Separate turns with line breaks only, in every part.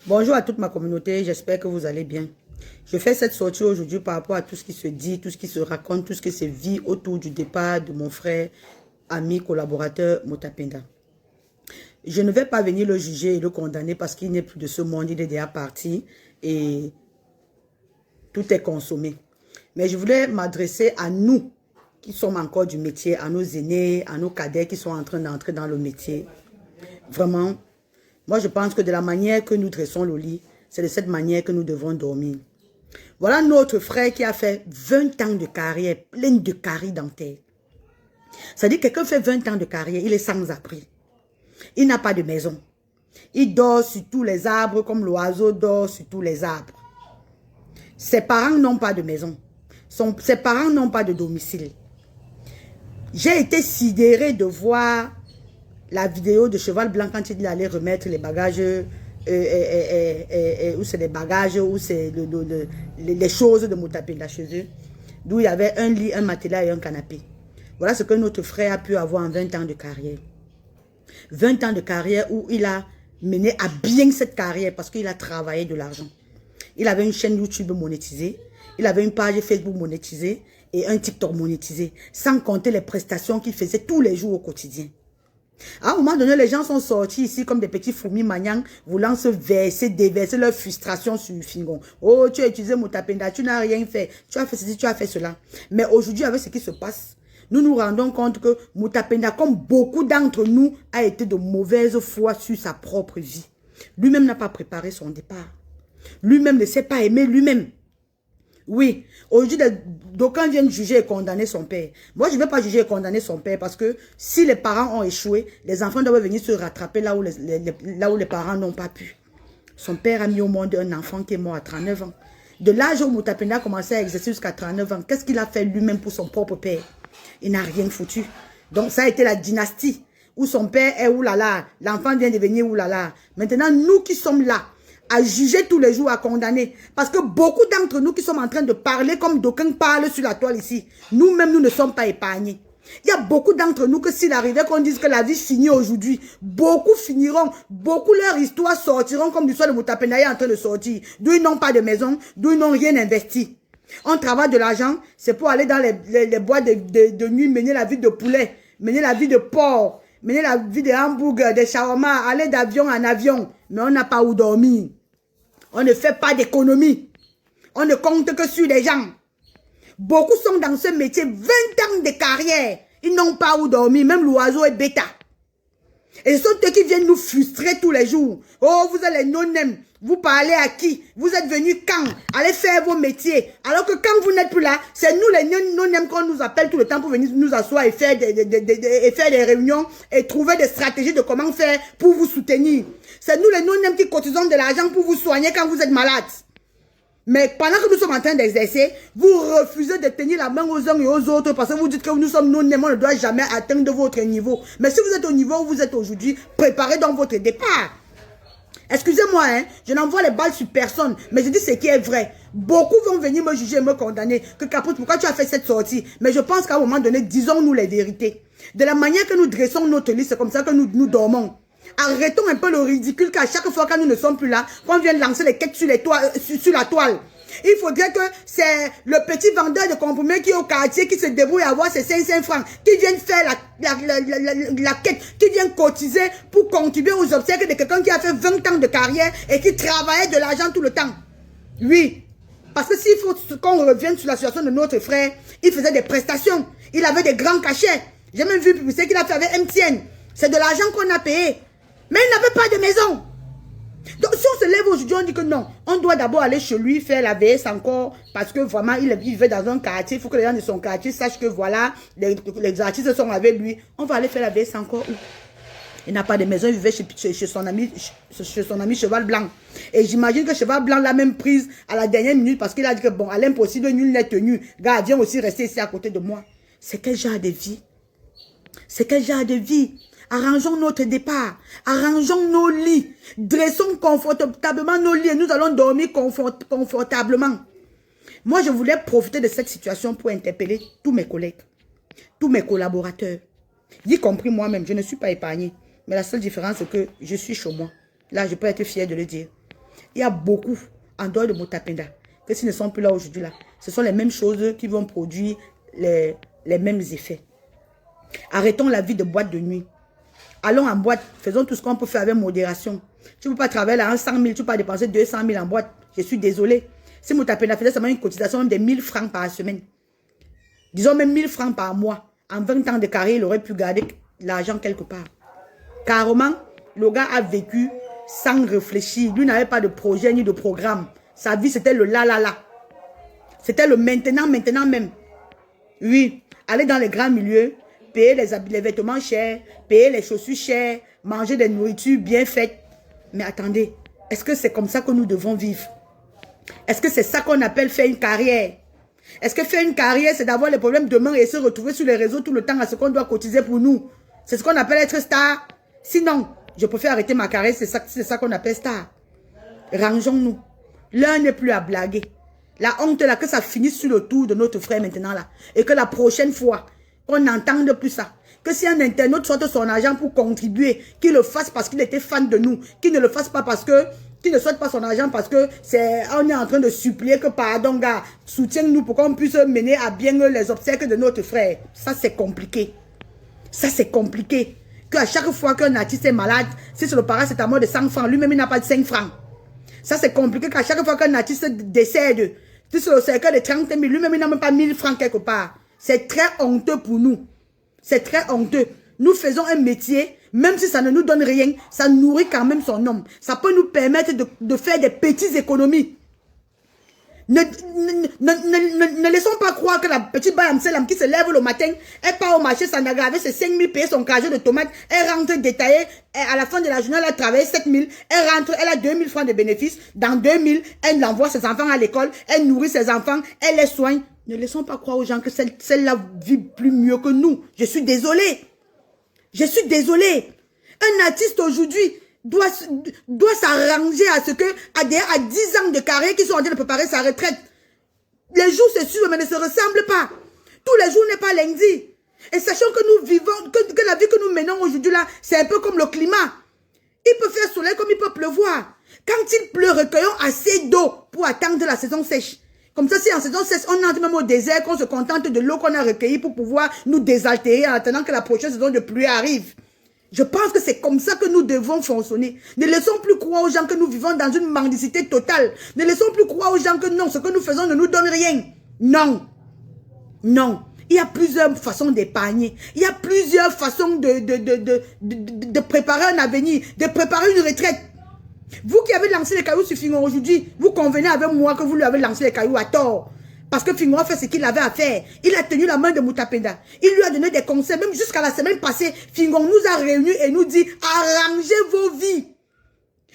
Bonjour à toute ma communauté, j'espère que vous allez bien. Je fais cette sortie aujourd'hui par rapport à tout ce qui se dit, tout ce qui se raconte, tout ce qui se vit autour du départ de mon frère, ami, collaborateur Motapenda. Je ne vais pas venir le juger et le condamner parce qu'il n'est plus de ce monde, il est déjà parti et tout est consommé. Mais je voulais m'adresser à nous qui sommes encore du métier, à nos aînés, à nos cadets qui sont en train d'entrer dans le métier. Vraiment, moi je pense que de la manière que nous dressons le lit, c'est de cette manière que nous devons dormir. Voilà notre frère qui a fait 20 ans de carrière, pleine de caries dentaires. C'est-à-dire que quelqu'un fait 20 ans de carrière, il est sans abri. Il n'a pas de maison. Il dort sur tous les arbres comme l'oiseau dort sur tous les arbres. Ses parents n'ont pas de maison. Ses parents n'ont pas de domicile. J'ai été sidérée de voir la vidéo de Cheval Blanc quand il allait remettre les bagages, où c'est les bagages, où c'est les choses de Motapenda chez eux, d'où il y avait un lit, un matelas et un canapé. Voilà ce que notre frère a pu avoir en 20 ans de carrière. 20 ans de carrière où il a mené à bien cette carrière parce qu'il a travaillé de l'argent. Il avait une chaîne YouTube monétisée, il avait une page Facebook monétisée et un TikTok monétisé, sans compter les prestations qu'il faisait tous les jours au quotidien. À un moment donné, les gens sont sortis ici comme des petits fourmis magnans, voulant se verser, déverser leur frustration sur le Fingon. Oh, tu as utilisé Motapenda, tu n'as rien fait, tu as fait ceci, tu as fait cela. Mais aujourd'hui, avec ce qui se passe, nous nous rendons compte que Motapenda, comme beaucoup d'entre nous, a été de mauvaise foi sur sa propre vie. Lui-même n'a pas préparé son départ. Lui-même ne s'est pas aimé lui-même. Oui, aujourd'hui, d'aucuns viennent juger et condamner son père. Moi, je ne vais pas juger et condamner son père parce que si les parents ont échoué, les enfants doivent venir se rattraper là où les parents n'ont pas pu. Son père a mis au monde un enfant qui est mort à 39 ans. De l'âge où Motapenda a commencé à exercer jusqu'à 39 ans, qu'est-ce qu'il a fait lui-même pour son propre père? Il n'a rien foutu. Donc, ça a été la dynastie où son père est oulala, l'enfant vient devenir oulala. Maintenant, nous qui sommes là, à juger tous les jours, à condamner. Parce que beaucoup d'entre nous qui sommes en train de parler comme d'aucuns parlent sur la toile ici, nous-mêmes, nous ne sommes pas épargnés. Il y a beaucoup d'entre nous que s'il arrivait qu'on dise que la vie finit aujourd'hui, beaucoup finiront, beaucoup leur histoire sortiront comme l'histoire de Motapenda est en train de sortir. D'où ils n'ont pas de maison, d'où ils n'ont rien investi. On travaille de l'argent, c'est pour aller dans les boîtes de nuit, mener la vie de poulet, mener la vie de porc, mener la vie de hamburger, de shawarma, aller d'avion en avion. Mais on n'a pas où dormir. On ne fait pas d'économie. On ne compte que sur les gens. Beaucoup sont dans ce métier, 20 ans de carrière. Ils n'ont pas où dormir, même l'oiseau est bêta. Et ce sont eux qui viennent nous frustrer tous les jours. Oh, vous êtes les non-nèmes. Vous parlez à qui? Vous êtes venus quand? Allez faire vos métiers. Alors que quand vous n'êtes plus là, c'est nous les non-nèmes qu'on nous appelle tout le temps pour venir nous asseoir et faire des réunions et trouver des stratégies de comment faire pour vous soutenir. C'est nous les non-nèmes qui cotisons de l'argent pour vous soigner quand vous êtes malade. Mais pendant que nous sommes en train d'exercer, vous refusez de tenir la main aux uns et aux autres parce que vous dites que nous sommes non-nèmes, on ne doit jamais atteindre votre niveau. Mais si vous êtes au niveau où vous êtes aujourd'hui, préparez donc votre départ. Excusez-moi, hein, je n'envoie les balles sur personne, mais je dis ce qui est vrai. Beaucoup vont venir me juger et me condamner. Que Capote, pourquoi tu as fait cette sortie? Mais je pense qu'à un moment donné, disons-nous les vérités. De la manière que nous dressons notre lit, c'est comme ça que nous dormons. Arrêtons un peu le ridicule qu'à chaque fois quand nous ne sommes plus là, qu'on vient lancer les quêtes sur la toile. Il faudrait que c'est le petit vendeur de comprimés qui est au quartier, qui se débrouille à avoir ses 500 francs, qui vienne faire la quête, qui vienne cotiser pour contribuer aux obsèques de quelqu'un qui a fait 20 ans de carrière et qui travaillait de l'argent tout le temps. Oui. Parce que s'il faut qu'on revienne sur la situation de notre frère, il faisait des prestations. Il avait des grands cachets. J'ai même vu publicité qu'il a fait avec MTN. C'est de l'argent qu'on a payé. Mais il n'avait pas de maison. Donc si on se lève aujourd'hui, on dit que non, on doit d'abord aller chez lui faire la VS encore parce que vraiment il vivait dans un quartier, il faut que les gens de son quartier sachent que voilà, les artistes sont avec lui. On va aller faire la VS encore où? Il n'a pas de maison, il vivait chez son ami Cheval Blanc. Et j'imagine que Cheval Blanc l'a même prise à la dernière minute parce qu'il a dit que bon, à l'impossible, nul n'est tenu. Gars, viens aussi rester ici à côté de moi. C'est quel genre de vie? C'est quel genre de vie? Arrangeons notre départ, arrangeons nos lits, dressons confortablement nos lits et nous allons dormir confortablement. Moi, je voulais profiter de cette situation pour interpeller tous mes collègues, tous mes collaborateurs, y compris moi-même. Je ne suis pas épargnée, mais la seule différence, c'est que je suis chez moi. Là, je peux être fière de le dire. Il y a beaucoup en dehors de Motapenda que s'ils ne sont plus là aujourd'hui, là, ce sont les mêmes choses qui vont produire les mêmes effets. Arrêtons la vie de boîte de nuit. Allons en boîte, faisons tout ce qu'on peut faire avec modération. Tu ne peux pas travailler à 100 000, tu ne peux pas dépenser 200 000 en boîte. Je suis désolé. Si Motapenda faisait seulement une cotisation de 1000 francs par semaine, disons même 1000 francs par mois, en 20 ans de carrière, il aurait pu garder l'argent quelque part. Carrément, le gars a vécu sans réfléchir. Lui n'avait pas de projet ni de programme. Sa vie, c'était le là. C'était le maintenant même. Oui, aller dans les grands milieux, payer les vêtements chers, payer les chaussures chères, manger des nourritures bien faites. Mais attendez, est-ce que c'est comme ça que nous devons vivre? Est-ce que c'est ça qu'on appelle faire une carrière? Est-ce que faire une carrière, c'est d'avoir les problèmes demain et se retrouver sur les réseaux tout le temps à ce qu'on doit cotiser pour nous? C'est ce qu'on appelle être star? Sinon, je préfère arrêter ma carrière, c'est ça qu'on appelle star. Rangeons-nous. L'un n'est plus à blaguer. La honte là, que ça finisse sur le tour de notre frère maintenant là. Et que la prochaine fois, qu'on n'entende plus ça. Que si un internaute sorte son argent pour contribuer, qu'il le fasse parce qu'il était fan de nous. Qu'il ne le fasse pas parce que, qu'il ne sorte pas son argent parce que on est en train de supplier que pardon gars, soutiens-nous pour qu'on puisse mener à bien les obsèques de notre frère. Ça c'est compliqué. Ça c'est compliqué. Qu'à chaque fois qu'un artiste est malade, si c'est le paracétamol de 100 francs, lui-même il n'a pas de 5 francs. Ça c'est compliqué qu'à chaque fois qu'un artiste décède, si c'est le cercle de 30 000, lui-même il n'a même pas 1000 francs quelque part. C'est très honteux pour nous. C'est très honteux. Nous faisons un métier, même si ça ne nous donne rien, ça nourrit quand même son homme. Ça peut nous permettre de faire des petites économies. Ne laissons pas croire que la petite Bayamselam qui se lève le matin, elle part au marché Sandaga avec ses 5 000 payés son casier de tomates, elle rentre détaillée, à la fin de la journée, elle a travaillé 7 000, elle rentre, elle a 2 000 francs de bénéfices, dans 2 000, elle envoie ses enfants à l'école, elle nourrit ses enfants, elle les soigne. Ne laissons pas croire aux gens que celle-là vit plus mieux que nous. Je suis désolée. Je suis désolée. Un artiste aujourd'hui doit s'arranger à ce que, à 10 ans de carrière, qu'ils sont en train de préparer sa retraite. Les jours, c'est sûr, mais ne se ressemblent pas. Tous les jours n'est pas lundi. Et sachant que nous vivons, que la vie que nous menons aujourd'hui là, c'est un peu comme le climat. Il peut faire soleil comme il peut pleuvoir. Quand il pleut, recueillons assez d'eau pour attendre la saison sèche. Comme ça, si en saison sèche, on entre même au désert, qu'on se contente de l'eau qu'on a recueillie pour pouvoir nous désaltérer en attendant que la prochaine saison de pluie arrive. Je pense que c'est comme ça que nous devons fonctionner. Ne laissons plus croire aux gens que nous vivons dans une mendicité totale. Ne laissons plus croire aux gens que non, ce que nous faisons ne nous donne rien. Non. Non. Il y a plusieurs façons d'épargner. Il y a plusieurs façons de préparer un avenir, de préparer une retraite. Vous qui avez lancé les cailloux sur Fingon aujourd'hui, vous convenez avec moi que vous lui avez lancé les cailloux à tort. Parce que Fingon a fait ce qu'il avait à faire. Il a tenu la main de Motapenda. Il lui a donné des conseils. Même jusqu'à la semaine passée, Fingon nous a réunis et nous dit, arrangez vos vies.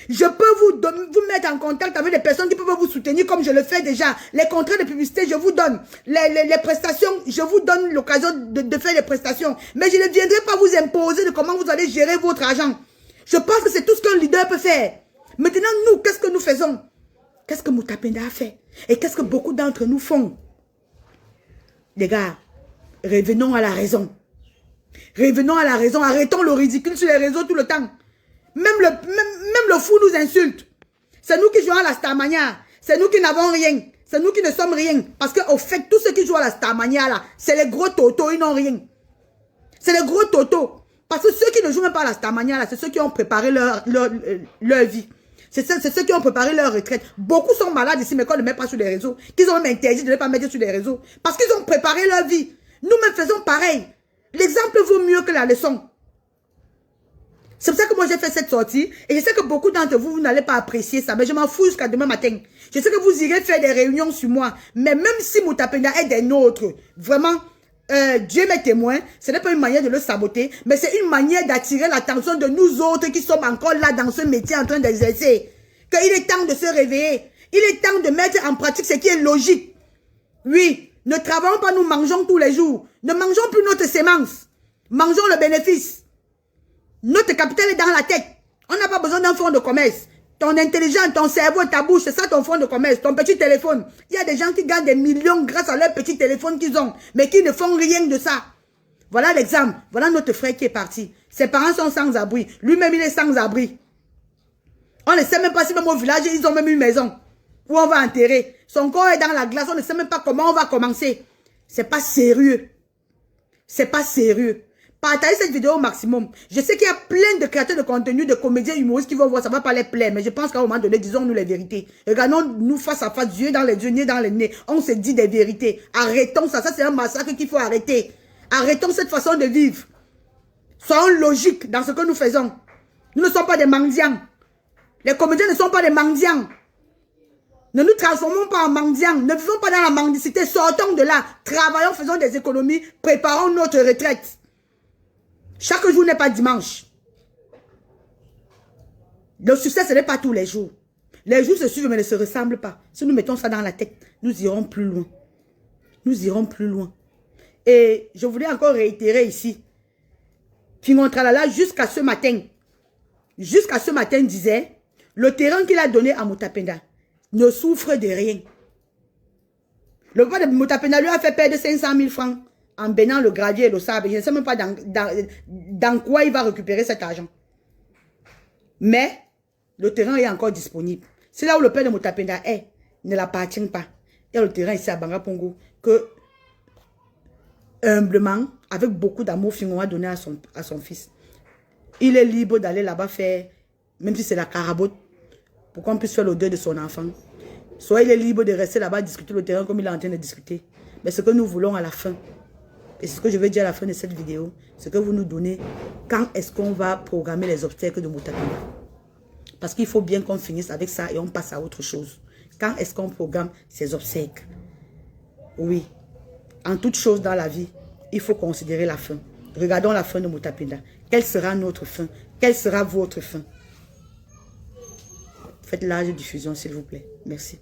Je peux vous mettre en contact avec des personnes qui peuvent vous soutenir comme je le fais déjà. Les contrats de publicité, je vous donne. Les prestations, je vous donne l'occasion de faire les prestations. Mais je ne viendrai pas vous imposer de comment vous allez gérer votre argent. Je pense que c'est tout ce qu'un leader peut faire. Maintenant, nous, qu'est-ce que nous faisons? Qu'est-ce que Motapenda a fait? Et qu'est-ce que beaucoup d'entre nous font? Les gars, revenons à la raison. Revenons à la raison. Arrêtons le ridicule sur les réseaux tout le temps. Même le fou nous insulte. C'est nous qui jouons à la Starmania. C'est nous qui n'avons rien. C'est nous qui ne sommes rien. Parce qu'au fait, tous ceux qui jouent à la Starmania, là, c'est les gros totos, ils n'ont rien. C'est les gros totos. Parce que ceux qui ne jouent même pas à la Starmania, là, c'est ceux qui ont préparé leur vie. C'est ceux qui ont préparé leur retraite. Beaucoup sont malades ici, mais qu'on ne met pas sur les réseaux. Qu'ils ont même interdit de ne pas mettre sur les réseaux. Parce qu'ils ont préparé leur vie. Nous-mêmes faisons pareil. L'exemple vaut mieux que la leçon. C'est pour ça que moi j'ai fait cette sortie. Et je sais que beaucoup d'entre vous, vous n'allez pas apprécier ça. Mais je m'en fous jusqu'à demain matin. Je sais que vous irez faire des réunions sur moi. Mais même si Motapenda est des nôtres, vraiment, Dieu m'est témoin, ce n'est pas une manière de le saboter, mais c'est une manière d'attirer l'attention de nous autres qui sommes encore là dans ce métier en train d'exercer. Qu'il est temps de se réveiller. Il est temps de mettre en pratique ce qui est logique. Oui, ne travaillons pas, nous mangeons tous les jours. Ne mangeons plus notre sémence. Mangeons le bénéfice. Notre capital est dans la tête. On n'a pas besoin d'un fonds de commerce. Ton intelligence, ton cerveau, ta bouche, c'est ça ton fonds de commerce, ton petit téléphone. Il y a des gens qui gagnent des millions grâce à leur petit téléphone qu'ils ont, mais qui ne font rien de ça. Voilà l'exemple. Voilà notre frère qui est parti. Ses parents sont sans abri. Lui-même, il est sans abri. On ne sait même pas si même au village, ils ont même une maison où on va enterrer. Son corps est dans la glace, on ne sait même pas comment on va commencer. C'est pas sérieux. C'est pas sérieux. Partagez cette vidéo au maximum. Je sais qu'il y a plein de créateurs de contenu, de comédiens humoristes qui vont voir, ça va pas les plaire, mais je pense qu'à un moment donné, disons-nous les vérités. Regardons-nous face à face, yeux dans les yeux, nez dans les nez. On se dit des vérités. Arrêtons ça. Ça, c'est un massacre qu'il faut arrêter. Arrêtons cette façon de vivre. Soyons logiques dans ce que nous faisons. Nous ne sommes pas des mendiants. Les comédiens ne sont pas des mendiants. Ne nous transformons pas en mendiants. Ne vivons pas dans la mendicité. Sortons de là. Travaillons, faisons des économies. Préparons notre retraite. Chaque jour n'est pas dimanche. Le succès, ce n'est pas tous les jours. Les jours se suivent mais ne se ressemblent pas. Si nous mettons ça dans la tête, nous irons plus loin. Nous irons plus loin. Et je voulais encore réitérer ici. Fingontralala, jusqu'à ce matin, disait, le terrain qu'il a donné à Mutapenda ne souffre de rien. Le papa de Mutapenda lui a fait perdre 500 000 francs en baignant le gravier et le sable. Je ne sais même pas dans quoi il va récupérer cet argent. Mais le terrain est encore disponible. C'est là où le père de Mutapenda ne l'appartient pas. Il y a le terrain ici à Banga Pongo que, humblement, avec beaucoup d'amour, Fingon a donné à son fils. Il est libre d'aller là-bas faire, même si c'est la carabote, pour qu'on puisse faire le deuil de son enfant. Soit il est libre de rester là-bas, discuter le terrain comme il est en train de discuter. Mais ce que nous voulons à la fin, et c'est ce que je vais dire à la fin de cette vidéo, c'est que vous nous donnez quand est-ce qu'on va programmer les obstacles de Mutapenda. Parce qu'il faut bien qu'on finisse avec ça et on passe à autre chose. Quand est-ce qu'on programme ces obsèques? Oui. En toute chose dans la vie, il faut considérer la fin. Regardons la fin de Mutapenda. Quelle sera notre fin? Quelle sera votre fin? Faites large diffusion, s'il vous plaît. Merci.